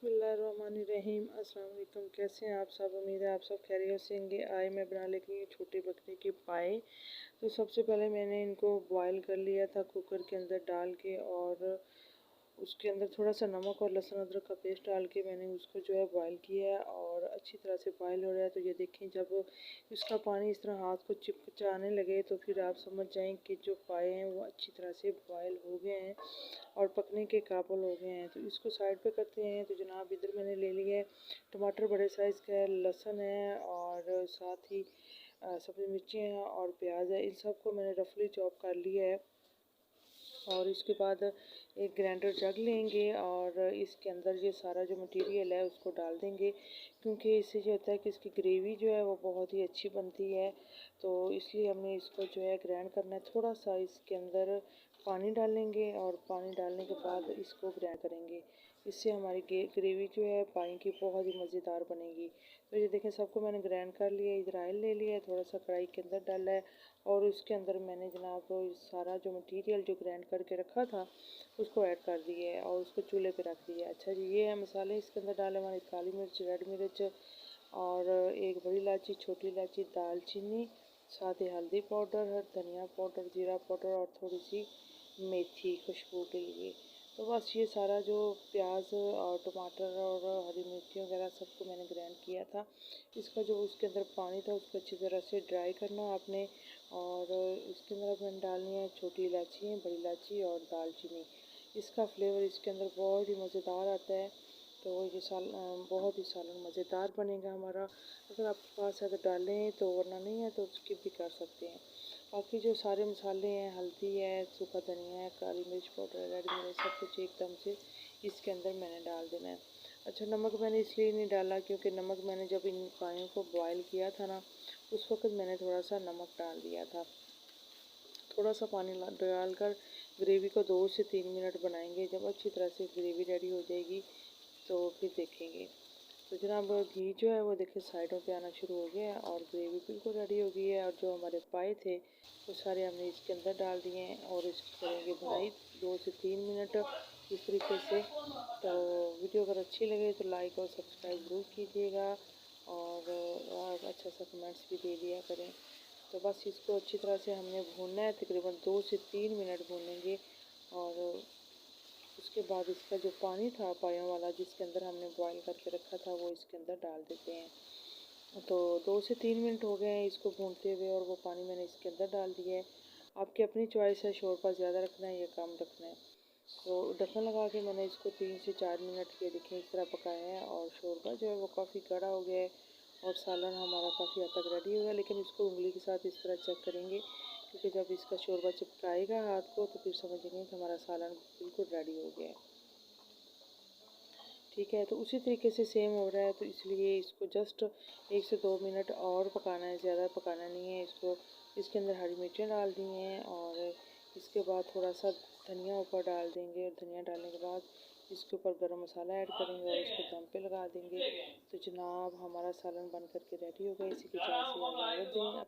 बिस्मिल्लाहिर्रहमानिर्रहीम। अस्सलाम वालेकुम। कैसे हैं आप सब? उम्मीद है आप सब खैरियत से होंगे। आए मैं बना लेती हूँ छोटे बकरे के पाए। तो सबसे पहले मैंने इनको बॉयल कर लिया था कुकर के अंदर डाल के, और उसके अंदर थोड़ा सा नमक और लहसुन अदरक का पेस्ट डाल के मैंने उसको जो है बॉयल किया है, और अच्छी तरह से बॉयल हो रहा है। तो ये देखें, जब इसका पानी इस तरह हाथ को चिपचाने लगे तो फिर आप समझ जाएं कि जो पाए हैं वो अच्छी तरह से बॉयल हो गए हैं और पकने के काबिल हो गए हैं। तो इसको साइड पे करते हैं। तो जनाब इधर मैंने ले लिया है टमाटर बड़े साइज़ का है, लहसुन है, और साथ ही सब्ज़ी मिर्ची हैं और प्याज है। इन सबको मैंने रफली चॉप कर लिया है। और इसके बाद एक ग्राइंडर जग लेंगे और इसके अंदर ये सारा जो मटेरियल है उसको डाल देंगे, क्योंकि इससे जो होता है कि इसकी ग्रेवी जो है वो बहुत ही अच्छी बनती है। तो इसलिए हमने इसको जो है ग्राइंड करना है। थोड़ा सा इसके अंदर पानी डालेंगे और पानी डालने के बाद इसको ग्राइंड करेंगे। इससे हमारी ग्रेवी जो है पानी की बहुत ही मज़ेदार बनेगी। तो ये देखें, सबको मैंने ग्राइंड कर लिया है। इधर ऑयल ले लिया है, थोड़ा सा कढ़ाई के अंदर डाला है, और उसके अंदर मैंने जनाब सारा जो मटेरियल जो ग्राइंड करके रखा था उसको ऐड कर दिया है और उसको चूल्हे पे रख दिया है। अच्छा जी, ये है मसाले इसके अंदर डाले हमारे, काली मिर्च, रेड मिर्च, और एक बड़ी इलायची, छोटी इलायची, दालचीनी, साथ ही हल्दी पाउडर, धनिया पाउडर, जीरा पाउडर और थोड़ी सी मेथी खुशबू के लिए। तो बस ये सारा जो प्याज और टमाटर और हरी मिर्ची वगैरह सबको मैंने ग्राइंड किया था, इसका जो उसके अंदर पानी था उसको अच्छी तरह से ड्राई करना आपने। और इसके अंदर मैंने डालनी है छोटी इलायची, बड़ी इलायची और दालचीनी। इसका फ्लेवर इसके अंदर बहुत ही मज़ेदार आता है। तो ये बहुत ही सालन मज़ेदार बनेगा हमारा। अगर आपके पास है तो डालें, तो वरना नहीं है तो स्किप भी कर सकते हैं। बाकी जो सारे मसाले हैं, हल्दी है, सूखा धनिया है, काली मिर्च पाउडर, रेड मिर्च, सब कुछ एकदम से इसके अंदर मैंने डाल देना है। अच्छा, नमक मैंने इसलिए नहीं डाला क्योंकि नमक मैंने जब इन पायों को बॉयल किया था ना, उस वक्त मैंने थोड़ा सा नमक डाल दिया था। थोड़ा सा पानी डाल कर ग्रेवी को 2 से 3 मिनट बनाएंगे। जब अच्छी तरह से ग्रेवी रेडी हो जाएगी तो फिर देखेंगे। तो जनाब घी जो है वो देखिए साइडों पे आना शुरू हो गया है और ग्रेवी बिल्कुल रेडी हो गई है। और जो हमारे पाए थे वो सारे हमने इसके अंदर डाल दिए हैं और इसकी करेंगे भुनाई 2 से 3 मिनट इस तरीके से। तो वीडियो अगर अच्छी लगे तो लाइक और सब्सक्राइब ज़रूर कीजिएगा, और अच्छा सा कमेंट्स भी दे दिया करें। तो बस इसको अच्छी तरह से हमने भूनना है, तकरीबन 2 से 3 मिनट भूनेंगे। और उसके बाद इसका जो पानी था पायों वाला जिसके अंदर हमने बॉईल करके रखा था वो इसके अंदर डाल देते हैं। तो 2 से 3 मिनट हो गए हैं इसको भूनते हुए, और वो पानी मैंने इसके अंदर डाल दिया है। आपकी अपनी चॉइस है, शोरबा ज़्यादा रखना है या कम रखना है। तो ढक्कन लगा के मैंने इसको 3 से 4 मिनट के देखिए इस तरह पकाया है, और शोरबा जो है वो काफ़ी गाढ़ा हो गया है और सालन हमारा काफ़ी हद तक रेडी हो गया। लेकिन इसको उंगली के साथ इस तरह चेक करेंगे, क्योंकि जब इसका शोरबा चिपकाएगा हाथ को तो फिर समझेंगे कि हमारा सालन बिल्कुल रेडी हो गया है। ठीक है, तो उसी तरीके से सेम हो रहा है, तो इसलिए इसको जस्ट 1 से 2 मिनट और पकाना है, ज़्यादा पकाना नहीं है इसको। इसके अंदर हरी मिर्चें डाल दी हैं और इसके बाद थोड़ा सा धनिया ऊपर डाल देंगे, और धनिया डालने के बाद इसके ऊपर गरम मसाला ऐड करेंगे और इसको दम पे लगा देंगे। तो जनाब हमारा सालन बन करके रेडी हो गया। इसी के साथ से इजाज़त दें।